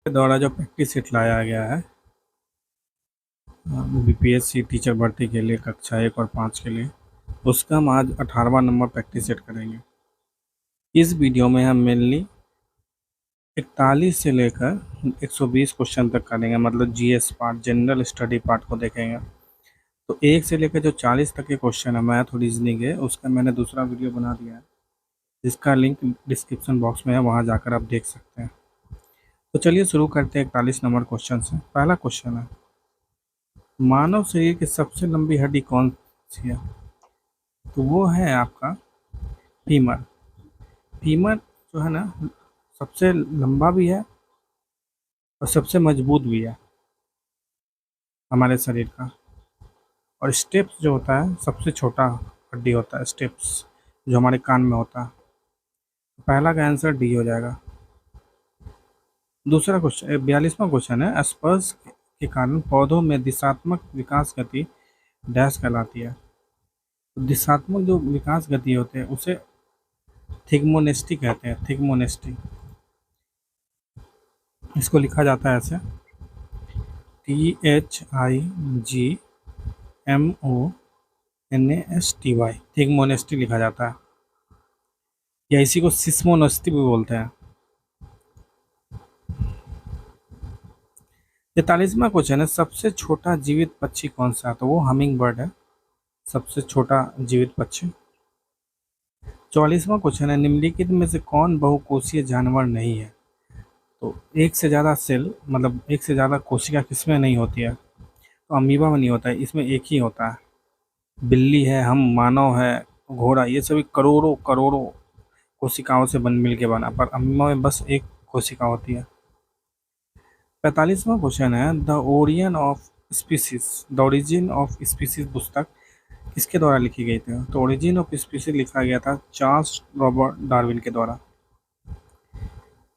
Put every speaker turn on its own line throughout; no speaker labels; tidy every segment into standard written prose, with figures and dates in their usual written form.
के द्वारा जो प्रैक्टिस सेट लाया गया है बीपीएससी टीचर भर्ती के लिए कक्षा 1 और 5 के लिए, उसका हम आज 18वां नंबर प्रैक्टिस सेट करेंगे। इस वीडियो में हम मेनली 41 से लेकर 120 क्वेश्चन तक करेंगे, मतलब GS part, general study part को देखेंगे। तो 1 से लेकर जो 40 तक के क्वेश्चन है मैथ और रीजनिंग है, उसका मैंने दूसरा वीडियो बना दिया है, जिसका लिंक डिस्क्रिप्शन बॉक्स में है, वहाँ जाकर आप देख सकते हैं। तो चलिए शुरू करते हैं 41 नंबर क्वेश्चन से। पहला क्वेश्चन है, मानव शरीर की सबसे लंबी हड्डी कौन सी है? तो वो है आपका फीमर। फीमर जो है ना, सबसे लंबा भी है और सबसे मजबूत भी है हमारे शरीर का। और स्टेप्स जो होता है सबसे छोटा हड्डी होता है, स्टेप्स जो हमारे कान में होता है। पहला का आंसर डी हो जाएगा। दूसरा क्वेश्चन 42वां क्वेश्चन है, स्पर्श के कारण पौधों में दिशात्मक विकास गति डैश कहलाती है। तो दिशात्मक जो विकास गति होते हैं उसे थिग्मोनेस्टी कहते हैं, थिग्मोनेस्टी। इसको लिखा जाता है ऐसे, THIGMONASTY, थिग्मोनेस्टी लिखा जाता है, या इसी को सिस्मोनेस्टी भी बोलते हैं। 43वां क्वेश्चन है, सबसे छोटा जीवित पक्षी कौन सा है? तो वो हमिंग बर्ड है, सबसे छोटा जीवित पक्षी। 44वां क्वेश्चन है, निम्नलिखित में से कौन बहुकोषीय जानवर नहीं है? तो एक से ज़्यादा सेल, मतलब एक से ज़्यादा कोशिका किसमें नहीं होती है? तो अमीबा में नहीं होता है, इसमें एक ही होता है। बिल्ली है, हम मानव है, घोड़ा, ये सभी करोड़ों करोड़ों कोशिकाओं से मिल के बना, पर अमीबा में बस एक कोशिका होती है। 45वां क्वेश्चन है, द ओरिजिन ऑफ स्पीसीज पुस्तक किसके द्वारा लिखी गई थी? तो ओरिजिन ऑफ स्पीसीज लिखा गया था चार्ल्स रॉबर्ट डार्विन के द्वारा।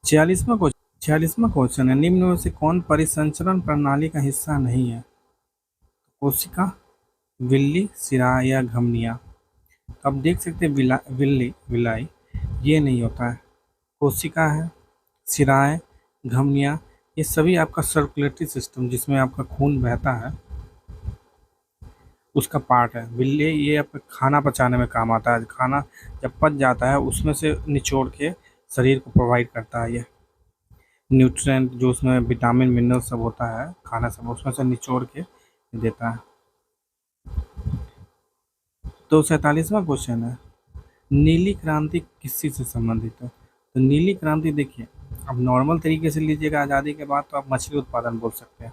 46वां क्वेश्चन है, निम्न में से कौन परिसंचरण प्रणाली का हिस्सा नहीं है? कोशिका, विल्ली, सिरा या घमनिया। तो आप देख सकते हैं विल्ली, विलाई, ये नहीं होता है। कोशिका है, सिराएं, घमनिया, ये सभी आपका सर्कुलेटरी सिस्टम जिसमें आपका खून बहता है उसका पार्ट है। विल्ली ये आपका खाना पचाने में काम आता है, खाना जब पच जाता है उसमें से निचोड़ के शरीर को प्रोवाइड करता है। ये न्यूट्रिएंट जो उसमें विटामिन मिनरल सब होता है, खाना सब उसमें से निचोड़ के देता है। तो 47वां क्वेश्चन है, नीली क्रांति किस चीज़ से संबंधित है? तो नीली क्रांति देखिए, अब नॉर्मल तरीके से लीजिएगा आज़ादी के बाद तो आप मछली उत्पादन बोल सकते हैं,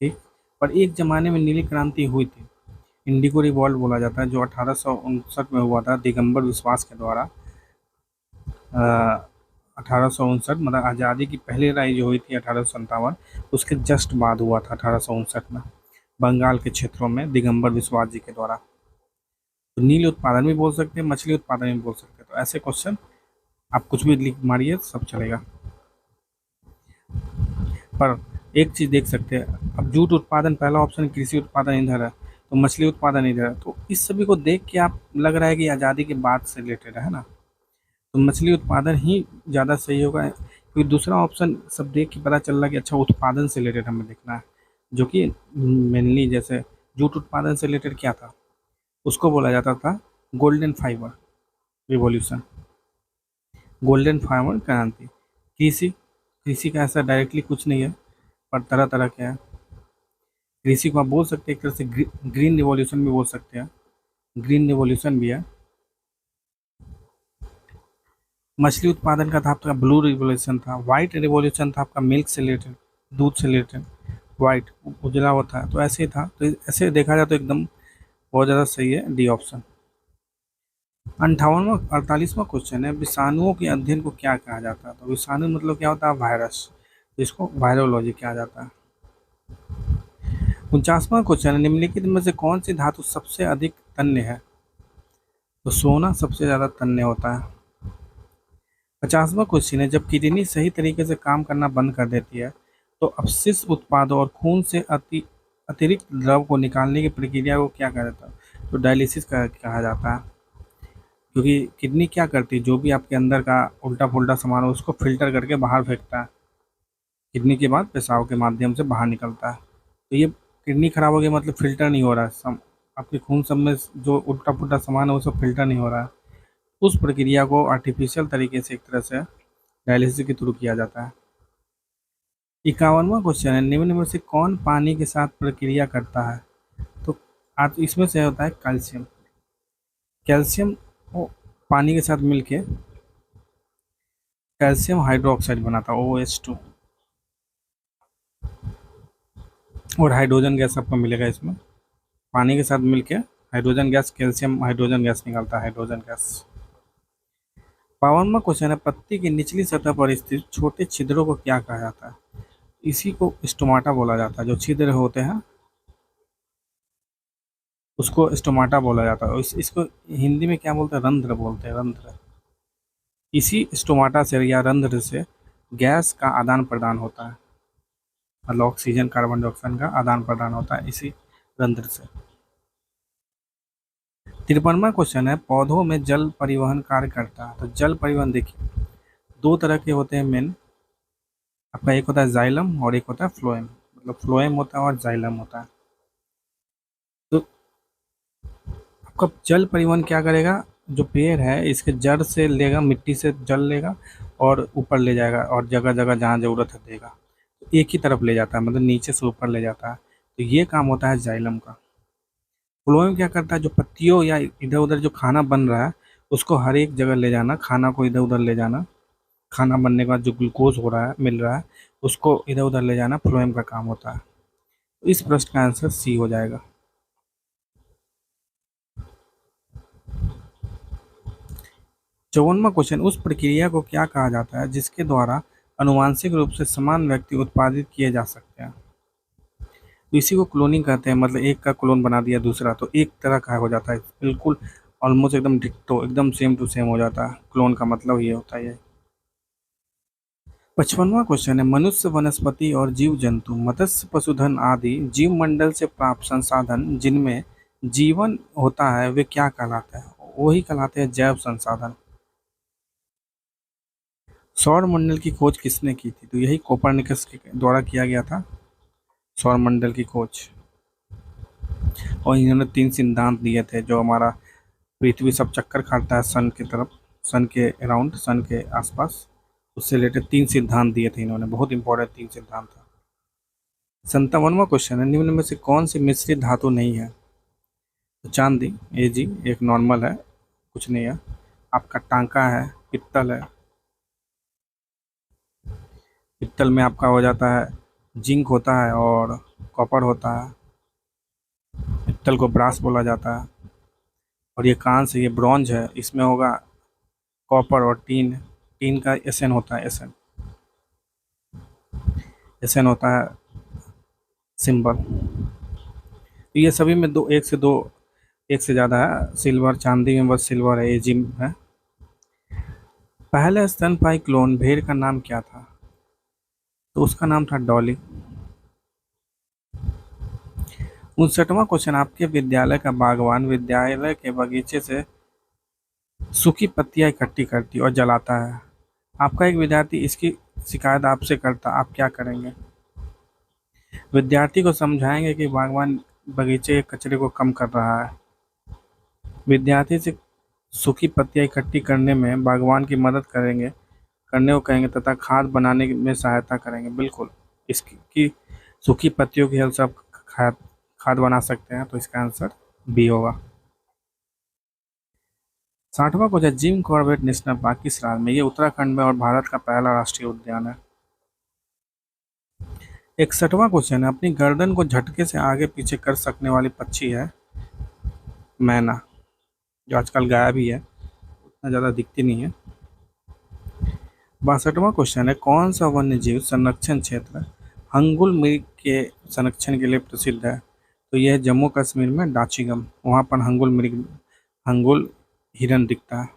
ठीक। पर एक ज़माने में नीली क्रांति हुई थी, इंडिगो रिवॉल्ट बोला जाता है, जो 1859 में हुआ था दिगंबर विश्वास के द्वारा। 1859 मतलब आज़ादी की पहली लड़ाई जो हुई थी 1857, उसके जस्ट बाद हुआ था 1859 में, बंगाल के क्षेत्रों में दिगंबर विश्वास जी के द्वारा। तो नील उत्पादन भी बोल सकते हैं, मछली उत्पादन भी बोल सकते हैं। तो ऐसे क्वेश्चन आप कुछ भी लिख मारिए, सब चलेगा। पर एक चीज़ देख सकते हैं, अब जूट उत्पादन पहला ऑप्शन, कृषि उत्पादन इधर है, तो मछली उत्पादन इधर है। तो इस सभी को देख के आप लग रहा है कि आज़ादी के बाद से रिलेटेड है ना, तो मछली उत्पादन ही ज़्यादा सही होगा, क्योंकि दूसरा ऑप्शन सब देख के पता चल रहा है कि अच्छा उत्पादन से रिलेटेड हमें देखना है, जो कि मेनली जैसे जूट उत्पादन से रिलेटेड क्या था, उसको बोला जाता था golden fibre revolution, golden fibre क्रांति। कृषि, कृषि का ऐसा डायरेक्टली कुछ नहीं है, पर तरह तरह के हैं। कृषि को आप बोल सकते हैं एक तरह से ग्रीन रिवॉल्यूशन भी बोल सकते हैं, ग्रीन रिवॉल्यूशन भी है। मछली उत्पादन का था आपका ब्लू रिवॉल्यूशन था, वाइट रिवॉल्यूशन था आपका मिल्क से रिलेटेड, दूध से रिलेटेड, वाइट उजला होता है, तो ऐसे ही था। तो ऐसे देखा जाए तो एकदम बहुत ज़्यादा सही है डी ऑप्शन। 48वां क्वेश्चन है, विषाणुओं के अध्ययन को क्या कहा जाता है? तो विषाणु मतलब क्या होता है? वायरस, जिसको वायरोलॉजी कहा जाता है। 49वां क्वेश्चन है, निम्नलिखित में से कौन सी धातु सबसे अधिक तन्य है? तो सोना सबसे ज़्यादा तन्य होता है। 50वां क्वेश्चन है, जब किडनी सही तरीके से काम करना बंद कर देती है तो अपशिष्ट उत्पादों और खून से अतिरिक्त द्रव को निकालने की प्रक्रिया को क्या कहा जाता है? तो डायलिसिस कहा जाता है, क्योंकि किडनी क्या करती है, जो भी आपके अंदर का उल्टा पुल्टा सामान हो उसको फिल्टर करके बाहर फेंकता है, किडनी के बाद पेशाब के माध्यम से बाहर निकलता है। तो ये किडनी खराब हो गई मतलब फिल्टर नहीं हो रहा है आपके खून सब में जो उल्टा पुल्टा सामान है वो सब फिल्टर नहीं हो रहा है। उस प्रक्रिया को आर्टिफिशियल तरीके से एक तरह से डायलिसिस के थ्रू किया जाता है। 51वां क्वेश्चन है, निम्न में से कौन पानी के साथ प्रक्रिया करता है? तो आज इसमें से होता है कैल्शियम। कैल्शियम वो पानी के साथ मिलके कैल्शियम हाइड्रोक्साइड बनाता है OH2, और हाइड्रोजन गैस आपको मिलेगा इसमें। पानी के साथ मिलके hydrogen gas, calcium hydrogen gas निकलता है, हाइड्रोजन गैस। 52वां क्वेश्चन है, पत्ती की निचली सतह पर स्थित छोटे छिद्रों को क्या कहा जाता है? इसी को स्टोमाटा बोला जाता है। जो छिद्र होते हैं उसको स्टोमाटा बोला जाता है, और इसको हिंदी में क्या बोलते हैं? रंध्र बोलते हैं, रंध्र। इसी स्टोमाटा से या रंध्र से गैस का आदान प्रदान होता है, मतलब ऑक्सीजन कार्बन डाइऑक्साइड का आदान प्रदान होता है इसी रंध्र से। 53वां क्वेश्चन है, पौधों में जल परिवहन कार्य करता है। तो जल परिवहन देखिए दो तरह के होते हैं मेन। आपका एक होता है जाइलम और एक होता है फ्लोएम, मतलब फ्लोएम होता है और जाइलम होता है। तो आपका जल परिवहन क्या करेगा? जो पेड़ है इसके जड़ से लेगा, मिट्टी से जल लेगा और ऊपर ले जाएगा, और जगह जगह जहाँ जरूरत है देगा। तो एक ही तरफ ले जाता है, मतलब नीचे से ऊपर ले जाता है। तो ये काम होता है जाइलम का। फ्लोएम क्या करता है? जो पत्तियों या इधर उधर जो खाना बन रहा है उसको हर एक जगह ले जाना, खाना को इधर उधर ले जाना। खाना बनने के बाद जो ग्लूकोज हो रहा है, मिल रहा है, उसको इधर उधर ले जाना फ्लोएम का काम होता है। तो इस प्रश्न का आंसर सी हो जाएगा। 54वां क्वेश्चन, उस प्रक्रिया को क्या कहा जाता है जिसके द्वारा आनुवांशिक रूप से समान व्यक्ति उत्पादित किए जा सकते हैं? तो इसी को क्लोनिंग कहते हैं, मतलब एक का क्लोन बना दिया दूसरा तो एक तरह का हो जाता है, बिल्कुल ऑलमोस्ट एकदम डिक्टो, एकदम सेम टू सेम हो जाता है। क्लोन का मतलब ये होता है। 55वां क्वेश्चन है, मनुष्य, वनस्पति और जीव जंतु, मत्स्य, पशुधन आदि जीव मंडल से प्राप्त संसाधन जिनमें जीवन होता है वे क्या कहलाते हैं? वही कहलाते हैं जैव संसाधन। सौर मंडल की खोज किसने की थी? तो यही कोपरनिकस के द्वारा किया गया था, सौर मंडल की खोज। और इन्होंने 3 सिद्धांत दिए थे, जो हमारा पृथ्वी सब चक्कर काटता है सन की तरफ, सन के अराउंड, सन के आसपास, उससे रिलेटेड 3 सिद्धांत दिए थे इन्होंने, बहुत इंपॉर्टेंट 3 सिद्धांत था। 57वां क्वेश्चन है, निम्न में से कौन सी मिश्रित धातु नहीं है? तो चांदी, जी एक नॉर्मल है, कुछ नहीं है। आपका टांका है, पित्तल है, पित्तल में आपका हो जाता है जिंक होता है और कॉपर होता है। पित्तल को ब्रास बोला जाता है। और ये कांस्य, ये ब्रॉन्ज है, इसमें होगा कॉपर और टीन। टीन का एसएन होता है, एसएन, एसएन होता है सिंबल। तो ये सभी में दो, एक से दो, एक से ज़्यादा है। सिल्वर, चांदी में बस सिल्वर है, ये जिम है। पहले स्तनपायी क्लोन भेड़ का नाम क्या था? तो उसका नाम था डॉली। 59वां क्वेश्चन, आपके विद्यालय का बागवान विद्यालय के बगीचे से सूखी पत्तियां इकट्ठी करती और जलाता है। आपका एक विद्यार्थी इसकी शिकायत आपसे करता, आप क्या करेंगे? विद्यार्थी को समझाएंगे कि बागवान बगीचे के कचरे को कम कर रहा है। विद्यार्थी से सूखी पत्तियां इकट्ठी करने में बागवान की मदद करेंगे, करने को कहेंगे, तथा खाद बनाने में सहायता करेंगे। बिल्कुल इसकी की सूखी पत्तियों की हेल्प से आप खाद खाद बना सकते हैं। तो इसका आंसर बी होगा। 60वां question, Jim Corbett national park किस राज्य में? ये उत्तराखंड में और भारत का पहला राष्ट्रीय उद्यान है। 61वां क्वेश्चन है, अपनी गर्दन को झटके से आगे पीछे कर सकने वाली पक्षी है मैना, जो आजकल गायब ही है, उतना ज़्यादा दिखती नहीं है। 62वां क्वेश्चन है, कौन सा वन्य जीव संरक्षण क्षेत्र हंगुल मृग के संरक्षण के लिए प्रसिद्ध है? तो यह है जम्मू कश्मीर में डाचीगम, वहाँ पर हंगुल मृग, हंगुल हिरन दिखता है।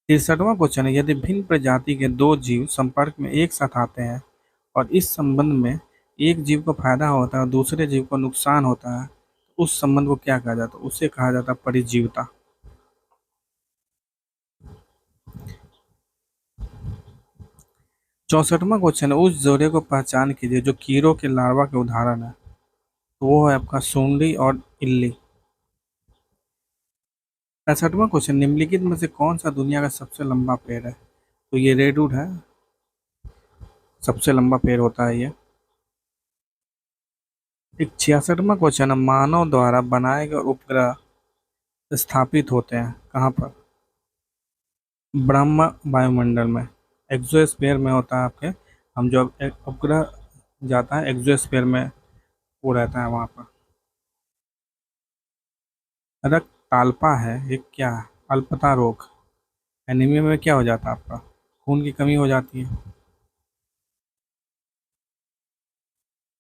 63वां क्वेश्चन है, यदि भिन्न प्रजाति के दो जीव संपर्क में एक साथ आते हैं और इस संबंध में एक जीव को फायदा होता है और दूसरे जीव को नुकसान होता है, तो उस संबंध को क्या कहा जाता है? उसे कहा जाता है परिजीवता। 64वां क्वेश्चन है, उस जोड़े को पहचान कीजिए जो कीड़ों के लार्वा के उदाहरण है। तो वो है आपका सुंडी और इल्ली। 65वां क्वेश्चन, निम्नलिखित में से कौन सा दुनिया का सबसे लंबा पेड़ है? तो ये रेडवुड है, सबसे लंबा पेड़ होता है ये। एक 66वां क्वेश्चन है, मानव द्वारा बनाए गए उपग्रह स्थापित होते हैं कहाँ पर? ब्रह्म वायुमंडल में, एक्सोस्फीयर में होता है आपके। हम जो उपग्रह जाता है एक्सोस्फीयर में, वो रहता है वहाँ पर। रक्त ताल्पा है, ये क्या है? अल्पता रोग, एनीमिया में क्या हो जाता है आपका? खून की कमी हो जाती है।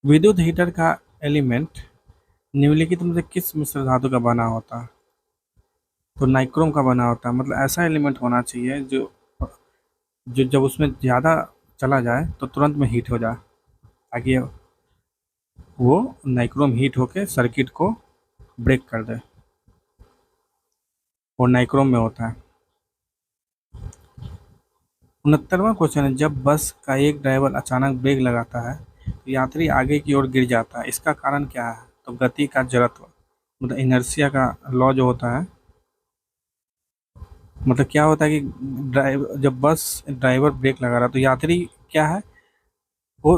विद्युत हीटर का एलिमेंट निम्नलिखित में से किस मिश्र धातु का बना होता है? तो नाइक्रोम का बना होता है। मतलब ऐसा एलिमेंट होना चाहिए जो जो जब उसमें ज़्यादा चला जाए तो तुरंत में हीट हो जाए, ताकि वो नाइक्रोम हीट होके सर्किट को ब्रेक कर दे, और नाइक्रोम में होता है। 69वां क्वेश्चन है, जब बस का एक ड्राइवर अचानक ब्रेक लगाता है तो यात्री आगे की ओर गिर जाता है, इसका कारण क्या है? तो गति का जड़त्व, मतलब इनर्शिया का लॉ जो होता है। मतलब क्या होता है कि जब बस ड्राइवर ब्रेक लगा रहा है तो यात्री क्या है, वो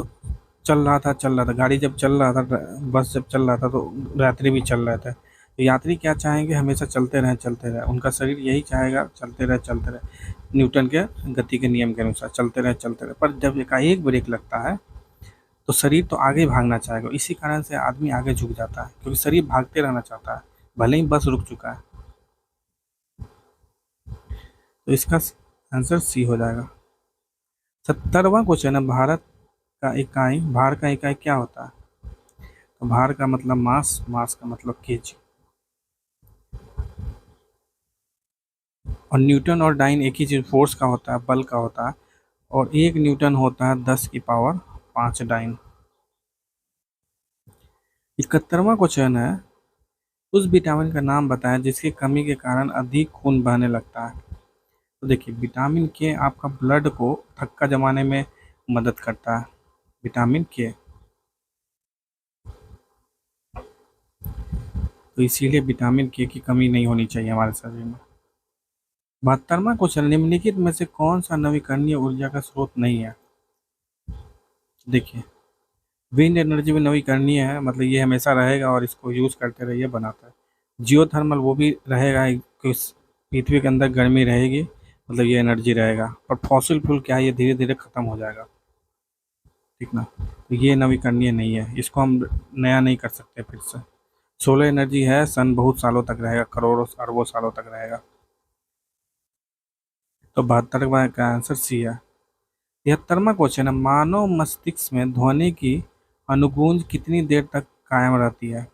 चल रहा था गाड़ी जब चल रहा था, बस जब चल रहा था तो यात्री भी चल रहे थे। तो यात्री क्या चाहेंगे? हमेशा चलते रहे, उनका शरीर यही चाहेगा चलते रहे, न्यूटन के गति के नियम के अनुसार चलते रहे। पर जब एकाएक ब्रेक लगता है तो शरीर तो आगे भागना चाहेगा, इसी कारण से आदमी आगे झुक जाता है, क्योंकि शरीर भागते रहना चाहता है, भले ही बस रुक चुका है। तो इसका आंसर सी हो जाएगा। 70वां क्वेश्चन है, भार का इकाई क्या होता है? तो भार का मतलब मास, मास का मतलब केजी। और न्यूटन और डाइन एक ही चीज, फोर्स का होता है, बल का होता है। और 1 न्यूटन होता है 10 की पावर 5 डाइन। 71वां क्वेश्चन है, उस विटामिन का नाम बताएं जिसकी कमी के कारण अधिक खून बहने लगता है। तो देखिए, विटामिन के आपका ब्लड को थक्का जमाने में मदद करता है, विटामिन के। तो इसीलिए विटामिन के की कमी नहीं होनी चाहिए हमारे शरीर में। 72वां क्वेश्चन, निम्नलिखित में से कौन सा नवीकरणीय ऊर्जा का स्रोत नहीं है? देखिए, विंड एनर्जी भी नवीकरणीय है, मतलब ये हमेशा रहेगा और इसको यूज़ करते रहिए, बनाता है। जियो थर्मल वो भी रहेगा, क्योंकि पृथ्वी के अंदर गर्मी रहेगी, मतलब ये एनर्जी रहेगा। और फॉसिल फ्यूल क्या है, ये धीरे धीरे खत्म हो जाएगा, ठीक ना। तो ये नवीकरणीय नहीं है, इसको हम नया नहीं कर सकते फिर से। सोलर एनर्जी है, सन बहुत सालों तक रहेगा, करोड़ों अरबों सालों तक रहेगा। तो 72 का आंसर सी है। 73वां क्वेश्चन है, मानव मस्तिष्क में ध्वनि की अनुगूंज कितनी देर तक कायम रहती है?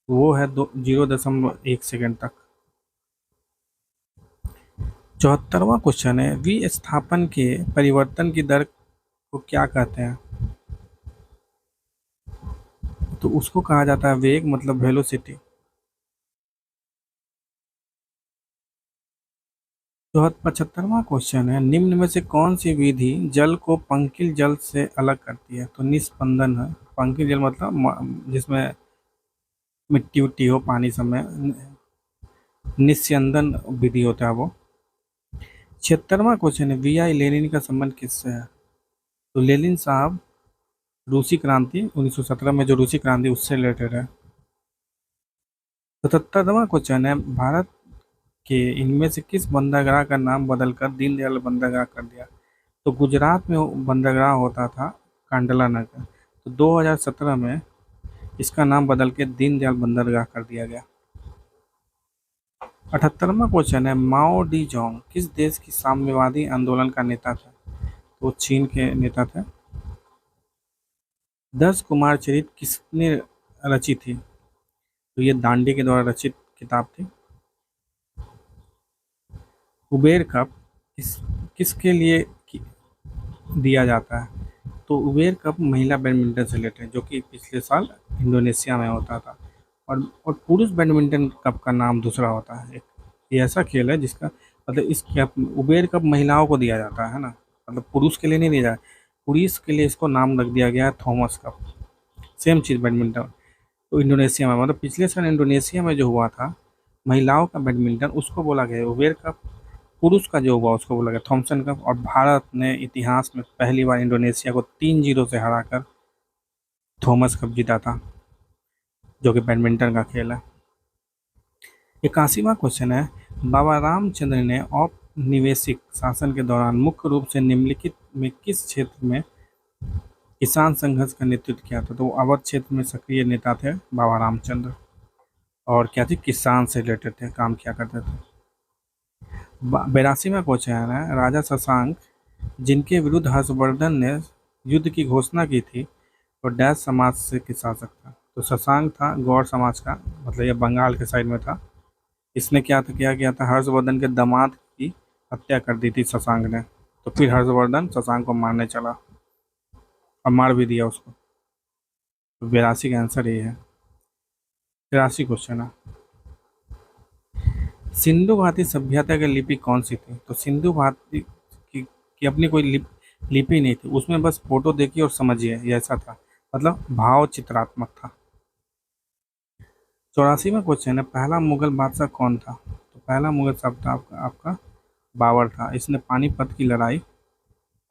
वो है 0.1 सेकेंड तक। 74वां क्वेश्चन है, विस्थापन के परिवर्तन की दर को क्या कहते हैं? तो उसको कहा जाता है वेग, मतलब वेलोसिटी। 75वां क्वेश्चन है, निम्न में से कौन सी विधि जल को पंकिल जल से अलग करती है? तो निस्पंदन है। पंकिल जल मतलब जिसमें मिट्टी उट्टी हो, पानी समय, निस्यंदन विधि होता है वो। 76वां क्वेश्चन है, वी आई लेनिन का संबंध किससे है? तो लेनिन साहब रूसी क्रांति 1917 में जो रूसी क्रांति, उससे रिलेटेड है। 77वां क्वेश्चन है, भारत के इनमें से किस बंदरगाह का नाम बदलकर दीनदयाल बंदरगाह कर दिया? तो गुजरात में वो बंदरगाह होता था, कांडला नगर। तो 2017 में इसका नाम बदल के दीनदयाल बंदरगाह कर दिया गया। 78वां क्वेश्चन है, माओ डी जोंग किस देश की साम्यवादी आंदोलन का नेता था? तो चीन के नेता थे। 10 कुमार चरित किसने रची थी? तो ये दांडी के द्वारा रचित किताब थी। उबेर कप किसके लिए दिया जाता है? तो उबेर कप महिला बैडमिंटन से रिलेटेड है, जो कि पिछले साल इंडोनेशिया में होता था। और पुरुष बैडमिंटन कप का नाम दूसरा होता है। एक ये ऐसा खेल है जिसका मतलब, इस कप उबेर कप महिलाओं को दिया जाता है ना। मतलब पुरुष के लिए नहीं दिया, पुरुष के लिए इसको नाम रख दिया गया है थॉमस कप। सेम चीज़ बैडमिंटन, तो इंडोनेशिया में, मतलब पिछले साल इंडोनेशिया में जो हुआ था महिलाओं का बैडमिंटन, उसको बोला गया उबेर कप। पुरुष का जो हुआ उसको बोला गया थॉमसन कप। और भारत ने इतिहास में पहली बार इंडोनेशिया को 3-0 से हराकर थॉमस कप जीता था, जो कि बैडमिंटन का खेल है। 81वां क्वेश्चन है, बाबा रामचंद्र ने औपनिवेशिक शासन के दौरान मुख्य रूप से निम्नलिखित में किस क्षेत्र में किसान संघर्ष का नेतृत्व किया था? तो अवध क्षेत्र में सक्रिय नेता थे बाबा रामचंद्र, और क्या थे, किसान से रिलेटेड थे, काम किया करते थे। 82वां क्वेश्चन है, राजा शशांक जिनके विरुद्ध हर्षवर्धन ने युद्ध की घोषणा की थी, तो डैश समाज से के शासक था? तो शशांक था गौड़ समाज का, मतलब ये बंगाल के साइड में था। इसने क्या किया था, हर्षवर्धन के दामाद की हत्या कर दी थी शशांक ने। तो फिर हर्षवर्धन शशांक को मारने चला और मार भी दिया उसको। तो 82 का आंसर ये है। 83 क्वेश्चन है, सिंधु घाटी सभ्यता की लिपि कौन सी थी? तो सिंधु घाटी की अपनी कोई लिपि नहीं थी, उसमें बस फोटो देखिए और समझिए, ये ऐसा था, मतलब भाव चित्रात्मक था। 84वां क्वेश्चन है, पहला मुगल बादशाह कौन था? तो पहला मुगल साहब था आपका बाबर था। इसने पानीपत की लड़ाई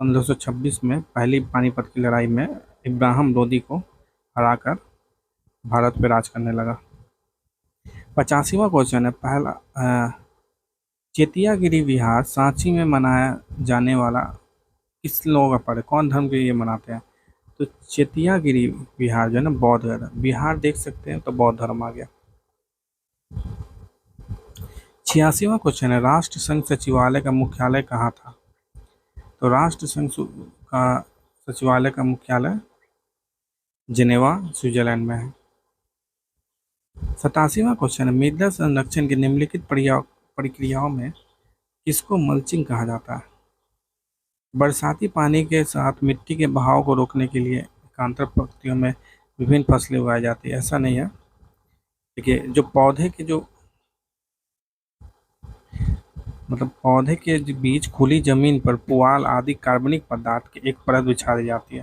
1526 में, पहली पानीपत की लड़ाई में इब्राहिम लोदी को हराकर भारत पे राज करने लगा। 85वां क्वेश्चन है, पहला चेतियागिरी विहार सांची में मनाया जाने वाला किस लोगों का पर्व है? कौन धर्म के ये मनाते हैं? तो चेतियागिरी विहार जो है ना, बौद्ध है। बिहार देख सकते हैं, तो बौद्ध धर्म आ गया। 86वां क्वेश्चन है, राष्ट्र संघ सचिवालय का मुख्यालय कहाँ था? तो राष्ट्र संघ का सचिवालय का मुख्यालय जिनेवा, स्विट्जरलैंड में है। 87वां क्वेश्चन है, मृदा संरक्षण की निम्नलिखित प्रक्रियाओं में किसको मल्चिंग कहा जाता है? बरसाती पानी के साथ मिट्टी के बहाव को रोकने के लिए एकांतर पंक्तियों में विभिन्न फसलें उगाई जाती है, ऐसा नहीं है। देखिए, जो पौधे के जो मतलब पौधे के बीच खुली जमीन पर पुआल आदि कार्बनिक पदार्थ की एक परत बिछा दी जाती है,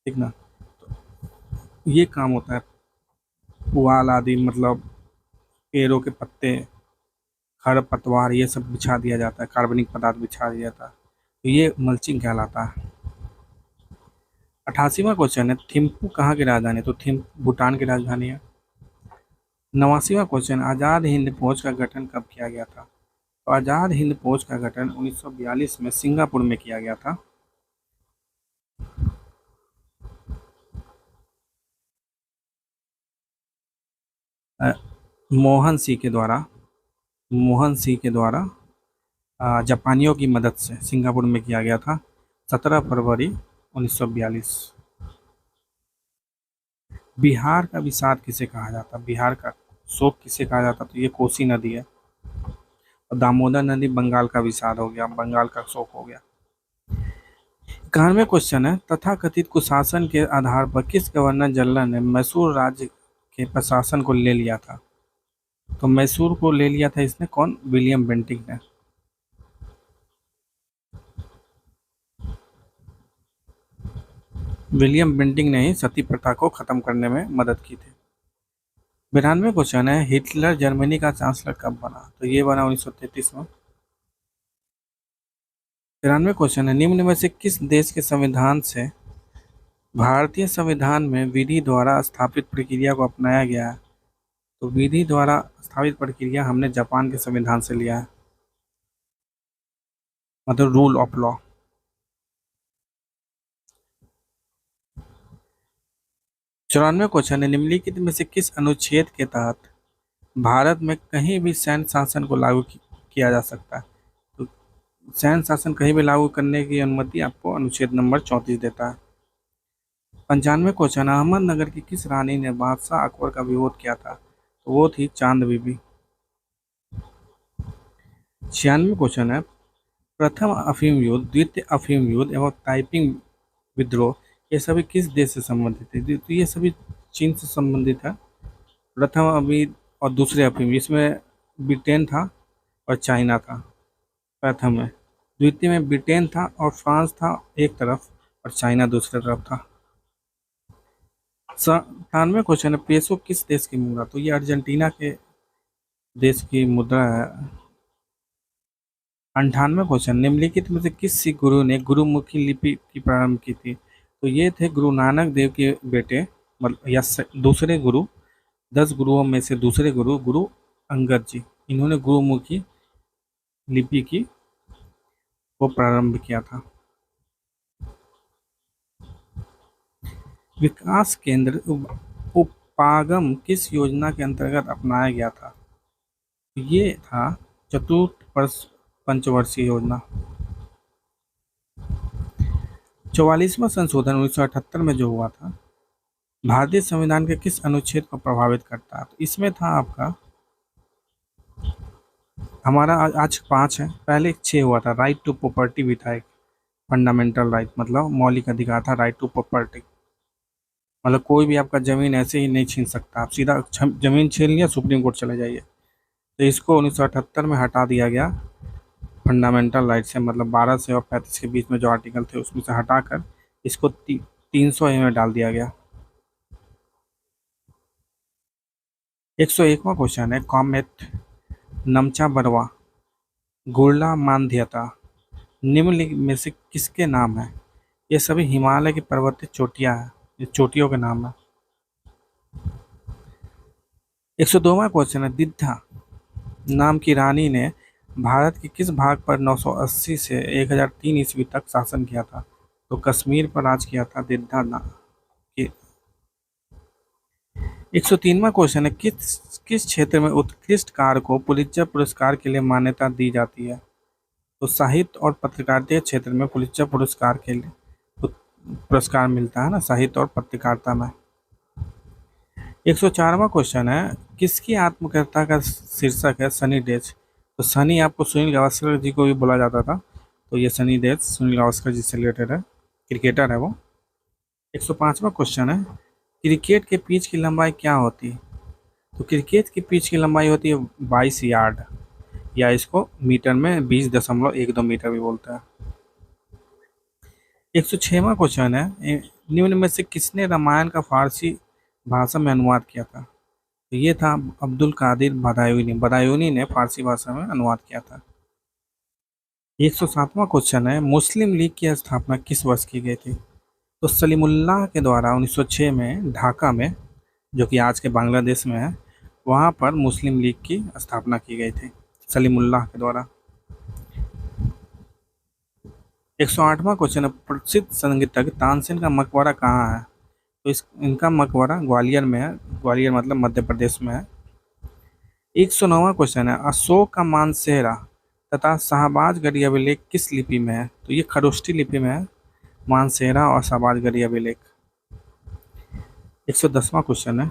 ठीक ना। तो ये काम होता है, पुआल आदि मतलब पेड़ों के पत्ते, खर पतवार, ये सब बिछा दिया जाता है, कार्बनिक पदार्थ बिछा दिया जाता है, तो ये मल्चिंग कहलाता है। 88वां क्वेश्चन है, थिम्पू कहाँ की राजधानी? तो थिम्पू भूटान की राजधानी है। 89वां क्वेश्चन, आज़ाद हिंद फौज का गठन कब किया गया था? तो आज़ाद हिंद फौज का गठन 1942 में सिंगापुर में किया गया था। मोहन सिंह के द्वारा जापानियों की मदद से सिंगापुर में किया गया था, 17 फरवरी 1942। बिहार का विषाद किसे कहा जाता? बिहार का शोक किसे कहा जाता? तो ये कोसी नदी है। और दामोदर नदी बंगाल का विषाद हो गया, बंगाल का शोक हो गया। 91वां क्वेश्चन है, तथाकथित कुशासन के आधार पर किस गवर्नर जनरल ने मैसूर राज्य के प्रशासन को ले लिया था? तो मैसूर को ले लिया था इसने, कौन? विलियम बेंटिंक ने। विलियम बेंटिंक ने ही सती प्रथा को खत्म करने में मदद की थी। 92वां क्वेश्चन है, हिटलर जर्मनी का चांसलर कब बना? तो ये बना 1933 में। 93वां क्वेश्चन है, निम्न में से किस देश के संविधान से भारतीय संविधान में विधि द्वारा स्थापित प्रक्रिया को अपनाया गया है? तो विधि द्वारा स्थापित प्रक्रिया हमने जापान के संविधान से लिया है, मतलब रूल ऑफ लॉ। 94वां क्वेश्चन है, निम्नलिखित में से किस अनुच्छेद के तहत भारत में कहीं भी सैन्य शासन को लागू किया जा सकता है? तो सैन्य शासन कहीं भी लागू करने की अनुमति आपको अनुच्छेद नंबर 34 देता है। 95वां क्वेश्चन, अहमदनगर की किस रानी ने बादशाह अकबर का विरोध किया था? तो वो थी चांद बीबी। 96वां क्वेश्चन है, प्रथम अफीम युद्ध, द्वितीय अफीम युद्ध एवं ताइपिंग विद्रोह, ये सभी किस देश से संबंधित है? तो ये सभी चीन से संबंधित है। प्रथम अभी और दूसरे अफीम, इसमें ब्रिटेन था और चाइना था प्रथम में। द्वितीय में ब्रिटेन था और फ्रांस था एक तरफ और चाइना दूसरी तरफ था। 97 क्वेश्चन है, पेसो किस देश की मुद्रा? तो ये अर्जेंटीना के देश की मुद्रा है। 98 क्वेश्चन, निम्नलिखित में से किस सिख गुरु ने गुरुमुखी लिपि की प्रारंभ की थी? तो ये थे गुरु नानक देव के बेटे, मतलब या दूसरे गुरु, 10 गुरुओं में से दूसरे गुरु, गुरु अंगद जी। इन्होंने गुरुमुखी लिपि की को प्रारंभ किया था। विकास केंद्र उपागम किस योजना के अंतर्गत अपनाया गया था? ये था चतुर्थ पंचवर्षीय योजना। 44वां संशोधन 1978 में जो हुआ था, भारतीय संविधान के किस अनुच्छेद को प्रभावित करता है? तो इसमें था आपका, हमारा आज 5 है, पहले 6 हुआ था। राइट टू प्रॉपर्टी भी था, एक फंडामेंटल राइट, मतलब मौलिक अधिकार था राइट टू प्रॉपर्टी। मतलब कोई भी आपका ज़मीन ऐसे ही नहीं छीन सकता, आप सीधा ज़मीन छीन लिया सुप्रीम कोर्ट चले जाइए। तो इसको 1978 में हटा दिया गया फंडामेंटल राइट से, मतलब 12 से और 35 के बीच में जो आर्टिकल थे उसमें से हटाकर इसको 300A में डाल दिया गया। 101वां क्वेश्चन है, कॉमेट नमचा बरवा गुरला मानध्यता निम्नलिखित में से किसके नाम है? ये सभी हिमालय की पर्वतीय चोटियां हैं, ये चोटियों के नाम है। 102वां क्वेश्चन है, दिद्धा नाम की रानी ने भारत के किस भाग पर 980 से 1003 ईस्वी तक शासन किया था? तो कश्मीर पर राज किया था दिद्धा नाम की। 103वां क्वेश्चन है, किस किस क्षेत्र में उत्कृष्ट कार्य को पुलित्जर पुरस्कार के लिए मान्यता दी जाती है? तो साहित्य और पत्रकारिता क्षेत्र में पुलित्जर पुरस्कार के लिए पुरस्कार मिलता है ना, साहित्य और पत्रकारिता में। 104वां क्वेश्चन है, किसकी आत्मकथा का शीर्षक है सनी डेज? तो सनी आपको सुनील गावस्कर जी को भी बोला जाता था, तो ये सनी डेज सुनील गावस्कर जी से रिलेटेड है, क्रिकेटर है वो। 105वां क्वेश्चन है, क्रिकेट के पिच की लंबाई क्या होती है? तो क्रिकेट की पिच की लंबाई होती है 22 यार्ड, या इसको मीटर में 20.12 मीटर भी बोलते हैं। 106वां क्वेश्चन है, निम्न में से किसने रामायण का फारसी भाषा में अनुवाद किया था? तो ये था अब्दुल कादिर बदायूनी ने फारसी भाषा में अनुवाद किया था। 107वां क्वेश्चन है, मुस्लिम लीग की स्थापना किस वर्ष की गई थी? तो सलीमुल्लाह के द्वारा 1906 में ढाका में, जो कि आज के बांग्लादेश में है, वहाँ पर मुस्लिम लीग की स्थापना की गई थी सलीमुल्लाह के द्वारा। 108वां क्वेश्चन है, प्रसिद्ध संगीतज्ञ तानसेन का मकबरा कहाँ है? तो इनका मकबरा ग्वालियर में है, ग्वालियर मतलब मध्य प्रदेश में है। 109वां क्वेश्चन है, अशोक का मानसेहरा तथा शाहबाजगढ़ी अभिलेख किस लिपि में है? तो ये खरोष्ठी लिपि में है, मानसेहरा और शाहबाजगढ़ी अभिलेख। 110वां क्वेश्चन है,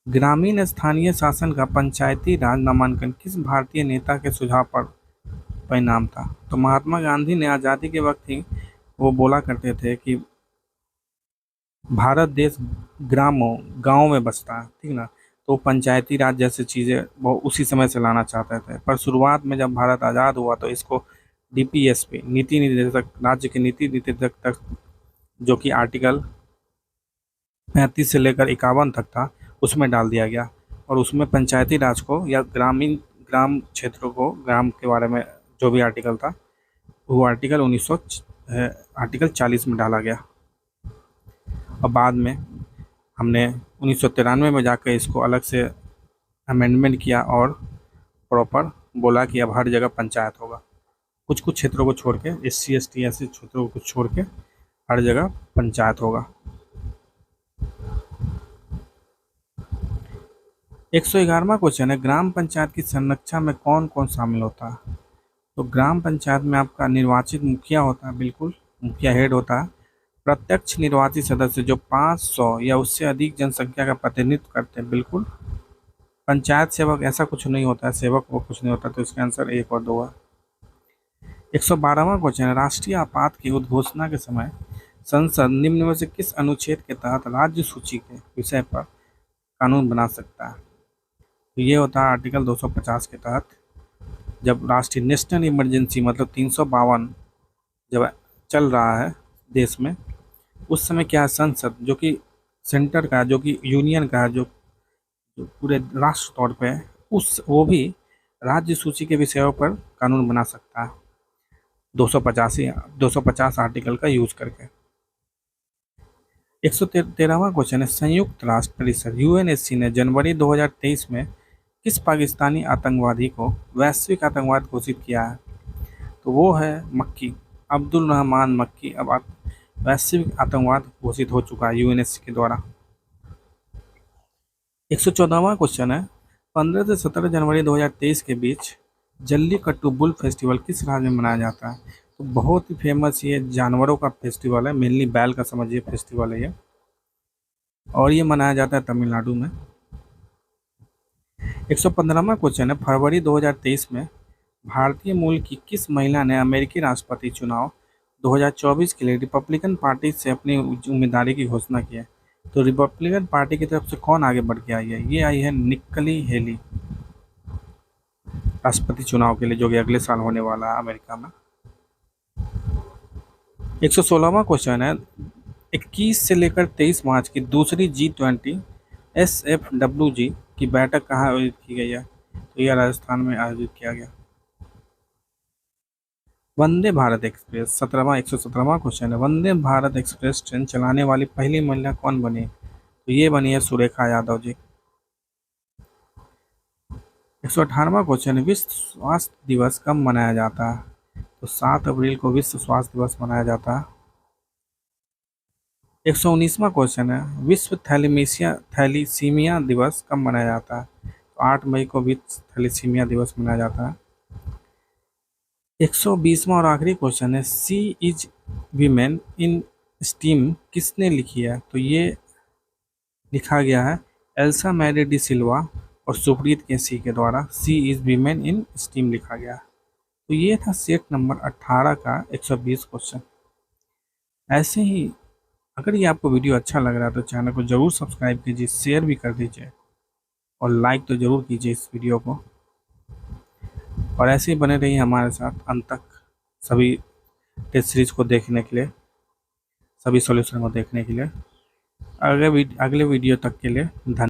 ग्रामीण स्थानीय शासन का पंचायती राज नामांकन किस भारतीय नेता के सुझाव पर परिणाम था? तो महात्मा गांधी ने आज़ादी के वक्त ही वो बोला करते थे कि भारत देश गांव में बसता है, ठीक ना, तो पंचायती राज जैसी चीज़ें वो उसी समय से लाना चाहते थे। पर शुरुआत में जब भारत आज़ाद हुआ तो इसको डीपीएसपी नीति निर्देशक, राज्य के नीति निर्देशक तक, जो कि आर्टिकल 35 से लेकर 51 तक था, उसमें डाल दिया गया। और उसमें पंचायती राज को या ग्राम क्षेत्रों को, ग्राम के बारे में जो भी आर्टिकल था वो आर्टिकल 40 में डाला गया। और बाद में हमने 1993 में जाकर इसको अलग से अमेंडमेंट किया और प्रॉपर बोला कि अब हर जगह पंचायत होगा। कुछ कुछ क्षेत्रों को छोड़ के, SC ST ऐसे क्षेत्रों को छोड़ के हर जगह पंचायत होगा। 111वां क्वेश्चन है, ग्राम पंचायत की संरचना में कौन कौन शामिल होता है? तो ग्राम पंचायत में आपका निर्वाचित मुखिया होता है, बिल्कुल मुखिया हेड होता है, प्रत्यक्ष निर्वाचित सदस्य जो 500 या उससे अधिक जनसंख्या का प्रतिनिधित्व करते हैं, बिल्कुल। पंचायत सेवक ऐसा कुछ नहीं होता है, सेवक वो कुछ नहीं होता, तो इसका आंसर 1 और 2 है। 112वां क्वेश्चन है, राष्ट्रीय आपात की उद्घोषणा के समय संसद निम्न में से किस अनुच्छेद के तहत राज्य सूची के विषय पर कानून बना सकता है? तो ये होता है आर्टिकल 250 के तहत। जब राष्ट्रीय नेशनल इमरजेंसी मतलब 352 जब चल रहा है देश में, उस समय क्या है, संसद जो कि सेंटर का, जो कि यूनियन का है, जो पूरे राष्ट्र तौर पे है, उस वो भी राज्य सूची के विषयों पर कानून बना सकता है 250 आर्टिकल का यूज करके। 113वां क्वेश्चन है, संयुक्त राष्ट्र परिषद यूएनएससी ने जनवरी 2023 में किस पाकिस्तानी आतंकवादी को वैश्विक आतंकवाद घोषित किया है? तो वो है मक्की, अब्दुल रहमान मक्की अब वैश्विक आतंकवाद घोषित हो चुका है यूएनएससी के द्वारा। 114वां क्वेश्चन है, 15 से 17 जनवरी 2023 के बीच जल्लीकट्टू बुल फेस्टिवल किस राज्य में मनाया जाता है? तो बहुत ही फेमस ये जानवरों का फेस्टिवल है, मेनली बैल का समझिए फेस्टिवल है ये, और ये मनाया जाता है तमिलनाडु में। 115वां क्वेश्चन है, फरवरी 2023 में भारतीय मूल की किस महिला ने अमेरिकी राष्ट्रपति चुनाव 2024 के लिए रिपब्लिकन पार्टी से अपनी उम्मीदवारी की घोषणा की है? तो रिपब्लिकन पार्टी की तरफ से कौन आगे बढ़ के आई है? ये आई है निक्की हेली, राष्ट्रपति चुनाव के लिए, जो कि अगले साल होने वाला है अमेरिका में। 116वां क्वेश्चन है, 21 से लेकर 23 मार्च की दूसरी G20 SFWG की बैठक कहाँ आयोजित की गई है? तो यह राजस्थान में आयोजित किया गया। वंदे भारत एक्सप्रेस 117वां क्वेश्चन है, वंदे भारत एक्सप्रेस ट्रेन चलाने वाली पहली महिला कौन बनी? तो ये बनी है सुरेखा यादव जी। 118वां क्वेश्चन है, विश्व स्वास्थ्य दिवस कब मनाया जाता है? तो 7 अप्रैल को विश्व स्वास्थ्य दिवस मनाया जाता है। 119वां क्वेश्चन है, विश्व थैलीसीमिया दिवस कब मनाया जाता है? तो 8 मई को विश्व थैलीसीमिया दिवस मनाया जाता है। 120वां और आखिरी क्वेश्चन है, सी इज वीमेन इन स्टीम किसने लिखी है? तो ये लिखा गया है एल्सा मैरी डी सिल्वा और सुप्रीत केसी के द्वारा, सी इज वीमेन इन स्टीम लिखा गया है। तो ये था सेट नंबर 18 का 120 क्वेश्चन। ऐसे ही अगर ये आपको वीडियो अच्छा लग रहा है तो चैनल को ज़रूर सब्सक्राइब कीजिए, शेयर भी कर दीजिए और लाइक तो ज़रूर कीजिए इस वीडियो को, और ऐसे ही बने रहिए हमारे साथ अंत तक सभी टेस्ट सीरीज को देखने के लिए, सभी सॉल्यूशन को देखने के लिए। अगले वीडियो तक के लिए धन्यवाद।